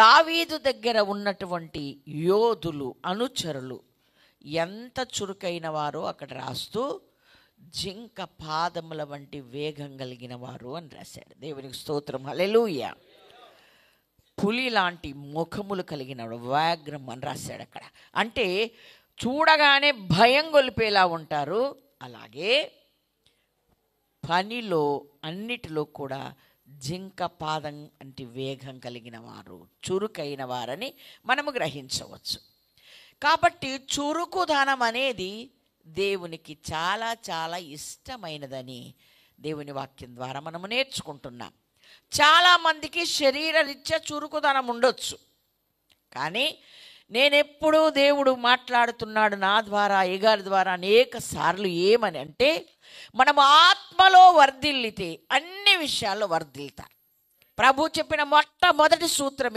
దావీదు దగ్గర ఉన్నటువంటి యోధులు, అనుచరులు ఎంత చురుకైన వారో అక్కడ రాస్తూ జింక పాదముల వంటి వేగం కలిగిన వారు అని రాశాడు. దేవునికి స్తోత్రం, హల్లెలూయా. పులి లాంటి ముఖములు కలిగిన వ్యాఘ్రం అని రాశాడు అక్కడ. అంటే చూడగానే భయం గొలిపేలా ఉంటారు. అలాగే పనిలో అన్నిటిలో కూడా జింక పాదం వంటి వేగం కలిగిన వారు, చురుకైన వారని మనము గ్రహించవచ్చు. కాబట్టి చురుకుదనం అనేది దేవునికి చాలా చాలా ఇష్టమైనదని దేవుని వాక్యం ద్వారా మనము నేర్చుకుంటున్నాం. చాలామందికి శరీరరీత్యా చురుకుదనం ఉండొచ్చు, కానీ నేనెప్పుడూ దేవుడు మాట్లాడుతున్నాడు నా ద్వారా, అయ్యగారి ద్వారా అనేక సార్లు ఏమని అంటే, మనం ఆత్మలో వర్ధిల్లితే అన్ని విషయాల్లో వర్ధిల్తారు. ప్రభు చెప్పిన మొట్టమొదటి సూత్రం